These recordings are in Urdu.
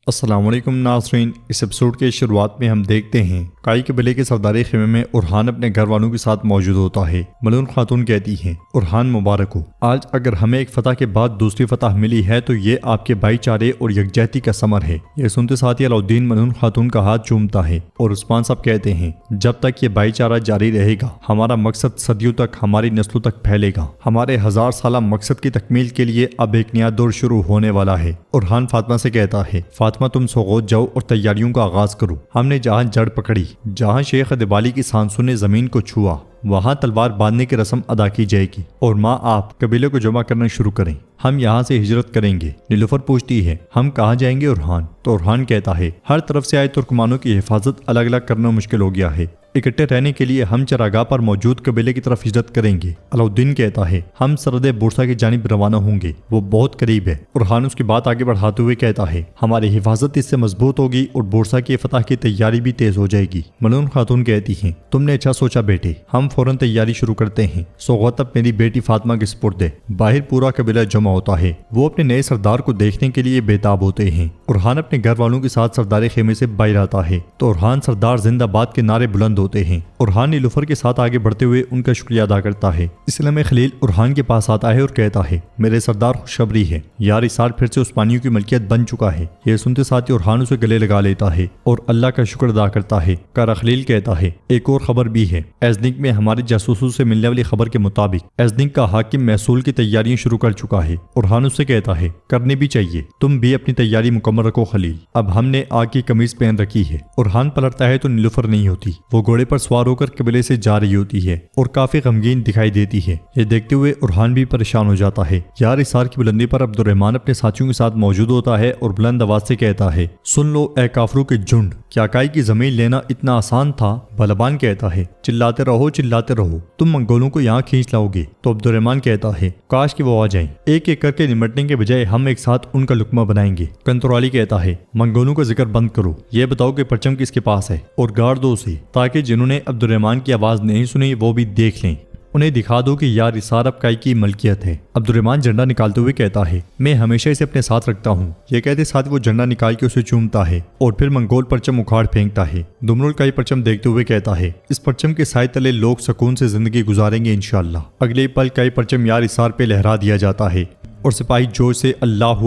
السلام علیکم ناظرین، اس ایپیسوڈ کے شروعات میں ہم دیکھتے ہیں کائی قبیلے کے سرداری خیمے میں ارحان اپنے گھر والوں کے ساتھ موجود ہوتا ہے۔ ملعون خاتون کہتی ہیں، ارحان مبارک ہو، آج اگر ہمیں ایک فتح کے بعد دوسری فتح ملی ہے تو یہ آپ کے بھائی چارے اور یکجہتی کا ثمر ہے۔ یہ سنتے ساتھ ہی علاؤالدین ملعون خاتون کا ہاتھ چومتا ہے اور عثمان صاحب کہتے ہیں، جب تک یہ بھائی چارہ جاری رہے گا ہمارا مقصد صدیوں تک ہماری نسلوں تک پھیلے گا۔ ہمارے 1000 سالہ مقصد کی تکمیل کے لیے اب ایک نیا دور شروع ہونے والا ہے۔ ارحان فاطمہ سے کہتا ہے، فاطمہ تم سوغوت جاؤ اور تیاریوں کا آغاز کرو۔ ہم نے جہاں جڑ پکڑی، جہاں شیخ ادبالی کی سانسوں نے زمین کو چھوا، وہاں تلوار باندھنے کی رسم ادا کی جائے گی اور ماں آپ قبیلے کو جمع کرنا شروع کریں۔ ہم یہاں سے ہجرت کریں گے۔ نیلوفر پوچھتی ہے، ہم کہاں جائیں گے ارحان؟ تو ارحان کہتا ہے، ہر طرف سے آئے ترکمانوں کی حفاظت الگ الگ کرنا مشکل ہو گیا ہے، اکٹھے رہنے کے لیے ہم چراگاہ پر موجود قبیلے کی طرف ہجرت کریں گے۔ علاؤالدین کہتا ہے، ہم سرحد بورسا کی جانب روانہ ہوں گے، وہ بہت قریب ہے۔ ارحان اس کی بات آگے بڑھاتے ہوئے کہتا ہے، ہماری حفاظت اس سے مضبوط ہوگی اور بورسا کی فتح کی تیاری بھی تیز ہو جائے گی۔ ملعون خاتون کہتی ہیں، تم نے اچھا سوچا بیٹے، ہم فوراً تیاری شروع کرتے ہیں۔ سوغوت اب میری بیٹی فاطمہ کے سپرد ہے۔ باہر پورا قبیلہ جمع ہوتا ہے، وہ اپنے نئے سردار کو دیکھنے کے لیے بےتاب ہوتے ہیں۔ ارحان اپنے گھر والوں کے ساتھ سرداری خیمے سے باہر آتا ہے تو ارحان سردار زندہ باد کے نعرے بلند ہوتے ہیں۔ ارحان نیلوفر کے ساتھ آگے بڑھتے ہوئے ان کا شکریہ ادا کرتا ہے۔ اسلام خلیل ارحان کے پاس آتا ہے اور کہتا ہے، میرے سردار خوشخبری ہے، یار اسار پھر سے عثمانیوں کی ملکیت بن چکا ہے۔ یہ سنتے ساتھ ہی ارحان اسے گلے لگا لیتا ہے اور اللہ کا شکر ادا کرتا ہے۔ کارا خلیل کہتا ہے، ایک اور خبر بھی ہے، ایزنک میں ہمارے جاسوسوں سے ملنے والی خبر کے مطابق ایزنک کا حاکم محصول کی تیاریاں شروع کر چکا ہے۔ ارحان اس سے کہتا ہے، کرنی بھی چاہیے، تم بھی اپنی تیاری مکمل رکھو خلیل، اب ہم نے آگ کی قمیض پہن رکھی ہے۔ ارحان پلٹتا ہے تو نیلوفر نہیں ہوتی، وہ گھوڑے پر سوار ہو کر قبیلے سے جا رہی ہوتی ہے اور کافی غمگین دکھائی دیتی ہے۔ یہ دیکھتے ہوئے ارحان بھی پریشان ہو جاتا ہے۔ یار اسار کی بلندی پر عبد الرحمن اپنے ساتھیوں کے ساتھ موجود ہوتا ہے اور بلند آواز سے کہتا ہے، سن لو اے کافروں کے جھنڈ، کیا کائی کی زمین لینا اتنا آسان تھا؟ بلبان کہتا ہے، چلاتے رہو، تم منگولوں کو یہاں کھینچ لاؤ گے۔ تو عبد الرحمن کہتا ہے، کاش کہ وہ آ جائیں، ایک ایک کر کے نمٹنے کے بجائے ہم ایک ساتھ ان کا لقمہ بنائیں گے۔ کنترالی کہتا ہے، منگولوں کا ذکر بند کرو، یہ بتاؤ کہ پرچم کس کے پاس ہے اور گاڑ دو اسے، تاکہ جنہوں نے عبد الرحمن کی آواز نہیں سنی وہ بھی دیکھ لیں، انہیں دکھا دو کہ یار اسار اب کائی کی ملکیت ہے۔ عبد الرحمن جھنڈا نکالتے ہوئے کہتا ہے، میں ہمیشہ اسے اپنے ساتھ رکھتا ہوں۔ یہ کہتے ساتھ وہ جھنڈا نکال کے اسے چومتا ہے اور پھر منگول پرچم اکھاڑ پھینکتا ہے۔ دمرل کائی پرچم دیکھتے ہوئے کہتا ہے، اس پرچم کے سائے تلے لوگ سکون سے زندگی گزاریں گے انشاءاللہ۔ اگلے پل کائی پرچم یار اسار پہ لہرا دیا جاتا ہے اور سپاہی جوش سے اللہ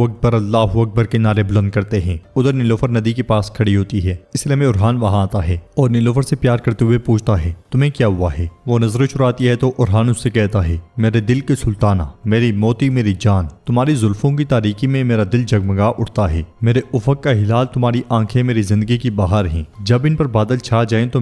اکبر کے نعرے بلند کرتے ہیں۔ ادھر نیلوفر ندی کے پاس کھڑی ہوتی ہے، اس لیے میں ارحان وہاں آتا ہے اور نیلوفر سے پیار کرتے ہوئے پوچھتا ہے، تمہیں کیا ہوا ہے؟ وہ نظریں چراتی ہے تو ارحان اس سے کہتا ہے، میرے دل کے سلطانہ، میری موتی میری جان، تمہاری زلفوں کی تاریکی میں میرا دل جگمگا اٹھتا ہے، میرے افق کا ہلال تمہاری آنکھیں میری زندگی کی بہار ہیں، جب ان پر بادل چھا جائیں تو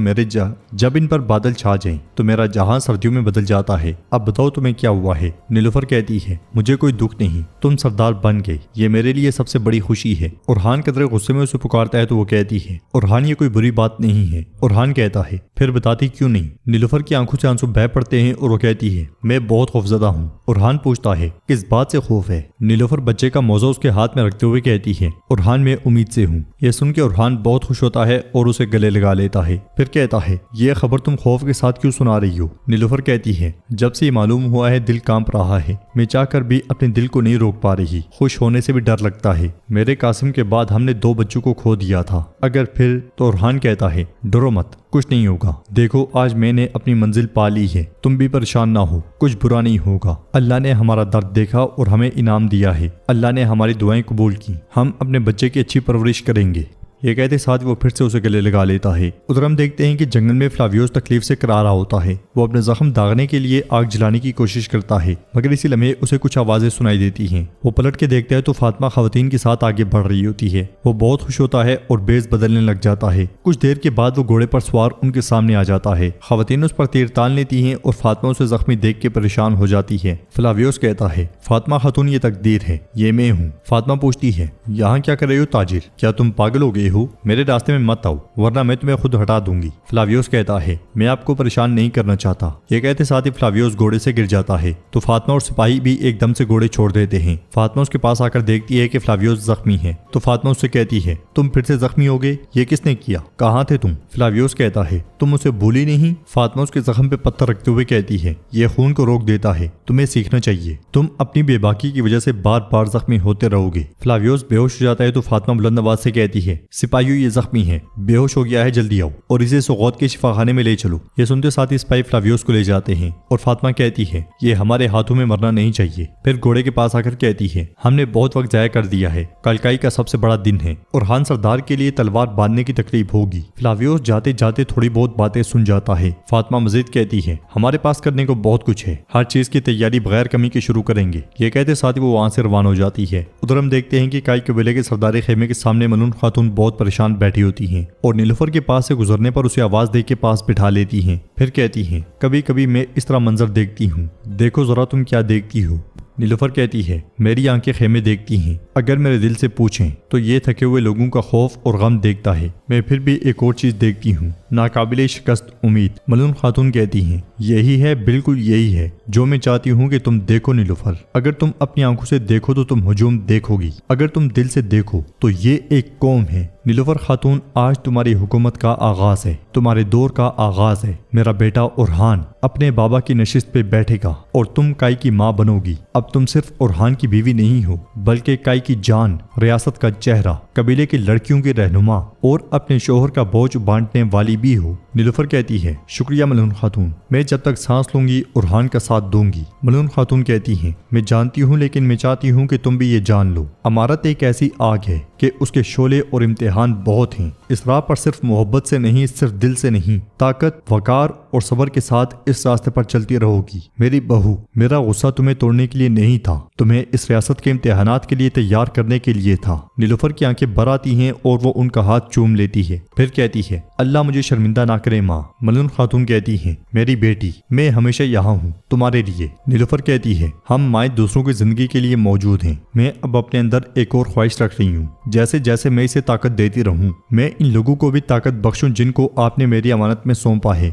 میرا جہاں سردیوں میں بدل جاتا ہے۔ اب بتاؤ تمہیں کیا ہوا ہے؟ نیلوفر کہتی ہے، مجھے کوئی دکھ نہیں، تم سردار بن گئے، یہ میرے لیے سب سے بڑی خوشی ہے۔ ارحان قدرے غصے میں اسے پکارتا ہے تو وہ کہتی ہے، ارحان یہ کوئی بری بات نہیں ہے۔ ارحان کہتا ہے، پھر بتاتی کیوں نہیں؟ نیلوفر کی آنکھوں سے آنسو بہہ پڑتے ہیں اور وہ کہتی ہے، میں بہت خوفزدہ ہوں۔ ارحان پوچھتا ہے، کس بات سے خوف ہے؟ نیلوفر بچے کا موزہ اس کے ہاتھ میں رکھتے ہوئے کہتی ہے، ارحان میں امید سے ہوں۔ یہ سن کے ارحان بہت خوش ہوتا ہے اور اسے گلے لگا لیتا ہے، پھر کہتا ہے، یہ خبر تم خوف کے ساتھ کیوں سنا رہی ہو؟ نیلوفر کہتی ہے، جب سے یہ معلوم ہوا ہے دل کانپ رہا ہے، میں چاہ کر بھی اپنے دل کو نہیں روک پا رہی، خوش ہونے سے بھی ڈر لگتا ہے۔ میرے قاسم کے بعد ہم نے 2 بچوں کو کھو دیا تھا، اگر پھر؟ تو ارحان کہتا ہے، ڈرو مت، کچھ نہیں ہوگا، دیکھو آج میں نے اپنی منزل پا لی ہے، تم بھی پریشان نہ ہو، کچھ برا نہیں ہوگا، اللہ نے ہمارا درد دیکھا اور ہمیں انعام دیا ہے، اللہ نے ہماری دعائیں قبول کی، ہم اپنے بچے کی اچھی پرورش کریں گے۔ یہ کہتے ساتھ وہ پھر سے اسے گلے لگا لیتا ہے۔ ادھر ہم دیکھتے ہیں کہ جنگل میں فلاویوس تکلیف سے کرا رہا ہوتا ہے، وہ اپنے زخم داغنے کے لیے آگ جلانے کی کوشش کرتا ہے، مگر اسی لمحے اسے کچھ آوازیں سنائی دیتی ہیں۔ وہ پلٹ کے دیکھتا ہے تو فاطمہ خواتین کے ساتھ آگے بڑھ رہی ہوتی ہے، وہ بہت خوش ہوتا ہے اور بیز بدلنے لگ جاتا ہے۔ کچھ دیر کے بعد وہ گھوڑے پر سوار ان کے سامنے آ جاتا ہے، خواتین اس پر تیر تان لیتی ہیں اور فاطمہ اسے زخمی دیکھ کے پریشان ہو جاتی ہے۔ فلاویوس کہتا ہے، فاطمہ خاتون یہ تقدیر ہے، یہ میں ہوں۔ فاطمہ پوچھتی ہے، یہاں کیا کر رہے ہو تاجر؟ کیا تم پاگل ہو گئے رہے ہو میرے راستے میں مت آؤ ورنہ میں تمہیں خود ہٹا دوں گی۔ فلاویوس کہتا ہے میں آپ کو پریشان نہیں کرنا چاہتا۔ یہ کہتے ساتھ ہی فلاویوس گھوڑے سے گر جاتا ہے تو فاطمہ اور سپاہی بھی ایک دم سے گھوڑے چھوڑ دیتے ہیں۔ فاطمہ اس کے پاس آ کر دیکھتی ہے کہ فلاویوس زخمی ہے تو فاطمہ اس سے کہتی ہے تم پھر سے زخمی ہو گئے، یہ کس نے کیا، کہاں تھے تم؟ فلاویوس کہتا ہے تم اسے بھولی نہیں؟ فاطمہ اس کے زخم پہ پتھر رکھتے ہوئے کہتی ہے یہ خون کو روک دیتا ہے، تمہیں سیکھنا چاہیے، تم اپنی بے باکی کی وجہ سے بار بار زخمی ہوتے رہو گے۔ فلاویوس بے ہوش ہو جاتا ہے تو فاطمہ بلند آواز سے کہتی ہے سپاہیوں یہ زخمی ہے، بے ہوش ہو گیا ہے، جلدی آؤ اور اسے سوغوت کے شفا خانے میں لے چلو۔ یہ سنتے ساتھ ہی سپاہی فلاویوس کو لے جاتے ہیں اور فاطمہ کہتی ہے یہ ہمارے ہاتھوں میں مرنا نہیں چاہیے۔ پھر گھوڑے کے پاس آ کر کہتی ہے ہم نے بہت وقت ضائع کر دیا ہے، کلکائی کا سب سے بڑا دن ہے اور ہان سردار کے لیے تلوار باندھنے کی تکلیف ہوگی۔ فلاویوس جاتے جاتے تھوڑی بہت باتیں سن جاتا ہے۔ فاطمہ مزید کہتی ہے ہمارے پاس کرنے کو بہت کچھ ہے، ہر چیز کی تیاری بغیر کمی کے شروع کریں گے۔ یہ کہتے ساتھ ہی وہ وہاں سے روانہ ہو جاتی ہے۔ ادھر ہم دیکھتے ہیں کہ کائی قبیلے کے سردار خیمے کے سامنے ملون خاتون بہت پریشان بیٹھی ہوتی ہیں اور نیلوفر کے پاس سے گزرنے پر اسے آواز دے کے پاس بٹھا لیتی ہیں۔ پھر کہتی ہیں کبھی کبھی میں اس طرح منظر دیکھتی ہوں، دیکھو ذرا تم کیا دیکھتی ہو۔ نیلوفر کہتی ہے میری آنکھیں خیمے دیکھتی ہیں، اگر میرے دل سے پوچھیں تو یہ تھکے ہوئے لوگوں کا خوف اور غم دیکھتا ہے۔ میں پھر بھی ایک اور چیز دیکھتی ہوں، ناقابل شکست امید۔ ملون خاتون کہتی ہیں یہی ہے، بالکل یہی ہے جو میں چاہتی ہوں کہ تم دیکھو نیلوفر۔ اگر تم اپنی آنکھوں سے دیکھو تو تم ہجوم دیکھو گی، اگر تم دل سے دیکھو تو یہ ایک قوم ہے۔ نیلوفر خاتون آج تمہاری حکومت کا آغاز ہے، تمہارے دور کا آغاز ہے۔ میرا بیٹا اورحان اپنے بابا کی نشست پہ بیٹھے گا اور تم کائی کی ماں بنو گی۔ اب تم صرف اورحان کی بیوی نہیں ہو بلکہ کائی کی جان، ریاست کا چہرہ، قبیلے کی لڑکیوں کی رہنما اور اپنے شوہر کا بوجھ بانٹنے والی بھی ہو۔ نیلوفر کہتی ہے شکریہ ملون خاتون، میں جب تک سانس لوں گی اورحان کا ساتھ دوں گی۔ ملون خاتون کہتی ہیں میں جانتی ہوں لیکن میں چاہتی ہوں کہ تم بھی یہ جان لو، امارت ایک ایسی آگ ہے کہ اس کے شعلے اور امتحان بہت ہیں۔ اس راہ پر صرف محبت سے نہیں، صرف دل سے نہیں، طاقت، وقار اور صبر کے ساتھ اس راستے پر چلتی رہو گی۔ میری بہو، میرا غصہ تمہیں توڑنے کے لیے نہیں تھا، تمہیں اس ریاست کے امتحانات کے لیے تیار کرنے کے لیے تھا۔ نیلوفر کی آنکھیں بھر آتی ہیں اور وہ ان کا ہاتھ چوم لیتی ہے، پھر کہتی ہے اللہ مجھے شرمندہ نہ کرے ماں۔ ملون خاتون کہتی ہیں میری بیٹی، میں ہمیشہ یہاں ہوں تمہارے لیے۔ نیلوفر کہتی ہے ہم مائیں دوسروں کی زندگی کے لیے موجود ہیں، میں اب اپنے اندر ایک اور خواہش رکھ رہی ہوں، جیسے جیسے میں اسے طاقت دیتی رہوں میں ان لوگوں کو بھی طاقت بخشوں جن کو آپ نے میری امانت میں سونپا ہے۔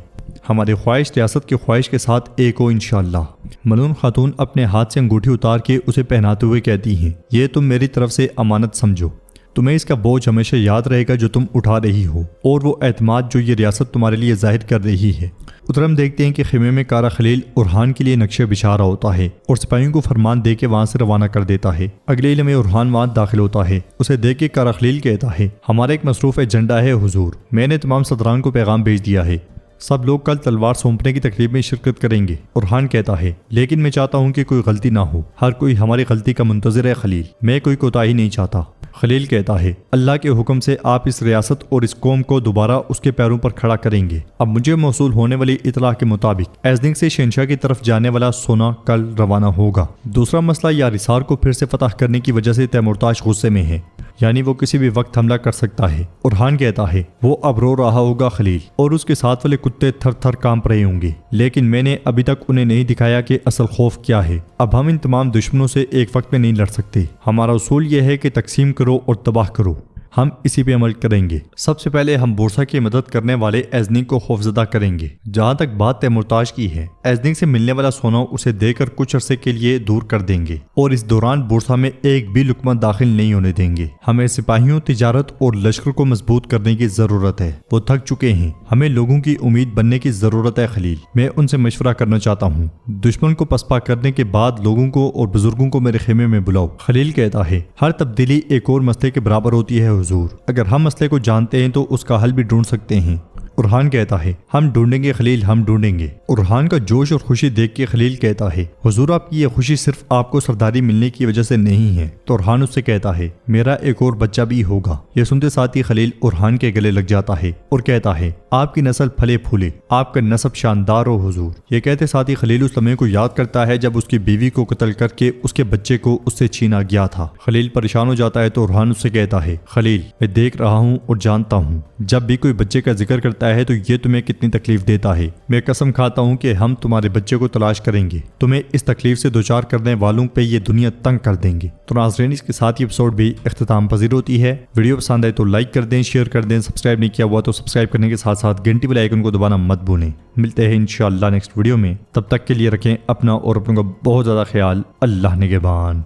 ہماری خواہش ریاست کی خواہش کے ساتھ ایک ہو انشاءاللہ۔ ملون خاتون اپنے ہاتھ سے انگوٹھی اتار کے اسے پہناتے ہوئے کہتی ہیں یہ تم میری طرف سے امانت سمجھو، تمہیں اس کا بوجھ ہمیشہ یاد رہے گا جو تم اٹھا رہی ہو اور وہ اعتماد جو یہ ریاست تمہارے لیے ظاہر کر رہی ہے۔ ادھر ہم دیکھتے ہیں کہ خیمے میں کارا خلیل اورحان کے لیے نقشے بچھا رہا ہوتا ہے اور سپاہیوں کو فرمان دے کے وہاں سے روانہ کر دیتا ہے۔ اگلے لمحے اورحان وہاں داخل ہوتا ہے، اسے دیکھ کے کارا خلیل کہتا ہے ہمارا ایک مصروف ایجنڈا ہے حضور، میں نے تمام صدران کو پیغام بھیج دیا ہے، سب لوگ کل تلوار سونپنے کی تقریب میں شرکت کریں گے۔ اورحان کہتا ہے لیکن میں چاہتا ہوں کہ کوئی غلطی نہ ہو، ہر کوئی ہماری غلطی کا منتظر ہے خلیل، میں کوئی کوتاہی نہیں چاہتا۔ خلیل کہتا ہے اللہ کے حکم سے آپ اس ریاست اور اس قوم کو دوبارہ اس کے پیروں پر کھڑا کریں گے۔ اب مجھے موصول ہونے والی اطلاع کے مطابق ایزنگ سے شہنشاہ کی طرف جانے والا سونا کل روانہ ہوگا۔ دوسرا مسئلہ یارسار کو پھر سے فتح کرنے کی وجہ سے تیمورتاش غصے میں ہے، یعنی وہ کسی بھی وقت حملہ کر سکتا ہے۔ اورحان کہتا ہے وہ اب رو رہا ہوگا خلیل، اور اس کے ساتھ والے کتے تھر تھر کانپ رہے ہوں گے، لیکن میں نے ابھی تک انہیں نہیں دکھایا کہ اصل خوف کیا ہے۔ اب ہم ان تمام دشمنوں سے ایک وقت میں نہیں لڑ سکتے، ہمارا اصول یہ ہے کہ تقسیم کرو اور تباہ کرو، ہم اسی پہ عمل کریں گے۔ سب سے پہلے ہم بورسا کی مدد کرنے والے ایزنگ کو خوفزدہ کریں گے۔ جہاں تک بات تیمورتاش کی ہے، ایزنگ سے ملنے والا سونا اسے دے کر کچھ عرصے کے لیے دور کر دیں گے اور اس دوران بورسا میں ایک بھی لقمہ داخل نہیں ہونے دیں گے۔ ہمیں سپاہیوں، تجارت اور لشکر کو مضبوط کرنے کی ضرورت ہے، وہ تھک چکے ہیں، ہمیں لوگوں کی امید بننے کی ضرورت ہے خلیل، میں ان سے مشورہ کرنا چاہتا ہوں، دشمن کو پسپا کرنے کے بعد لوگوں کو اور بزرگوں کو میرے خیمے میں بلاؤ۔ خلیل کہتا ہے ہر تبدیلی ایک اور مسئلے کے برابر ہوتی ہے حضور، اگر ہم مسئلے کو جانتے ہیں تو اس کا حل بھی ڈھونڈ سکتے ہیں۔ اورحان کہتا ہے ہم ڈھونڈیں گے خلیل، ہم ڈھونڈیں گے۔ اورحان کا جوش اور خوشی دیکھ کے خلیل کہتا ہے حضور آپ کی یہ خوشی صرف آپ کو سرداری ملنے کی وجہ سے نہیں ہے۔ تو اورحان اس سے کہتا ہے میرا ایک اور بچہ بھی ہوگا۔ یہ سنتے ساتھ ہی خلیل اورحان کے گلے لگ جاتا ہے اور کہتا ہے آپ کی نسل پھلے پھولے، آپ کا نسب شاندار ہو حضور۔ یہ کہتے ساتھ ہی خلیل اس لمحے کو یاد کرتا ہے جب اس کی بیوی کو قتل کر کے اس کے بچے کو اس سے چھینا گیا تھا۔ خلیل پریشان ہو جاتا ہے تو اورحان اس سے کہتا ہے خلیل میں دیکھ رہا ہوں اور جانتا ہوں جب بھی کوئی بچے کا ذکر کرتا جاتا ہے تو یہ تمہیں کتنی تکلیف دیتا ہے۔ میں قسم کھاتا ہوں کہ ہم تمہارے بچے کو تلاش کریں گے، تمہیں اس تکلیف سے دوچار کرنے والوں پہ یہ دنیا تنگ کر دیں گے۔ تو ناظرین، اس کے ساتھ یہ ایپیسوڈ بھی اختتام پذیر ہوتی ہے۔ ویڈیو پسند آئے تو لائک کر دیں، شیئر کر دیں، سبسکرائب نہیں کیا ہوا تو سبسکرائب کرنے کے ساتھ ساتھ گھنٹی بیل آئیکن کو دبانا مت بھولیں۔ ملتے ہیں انشاءاللہ نیکسٹ ویڈیو میں، تب تک کے لیے رکھیں اپنا اور اپنوں کا بہت زیادہ خیال۔ اللہ نگہبان۔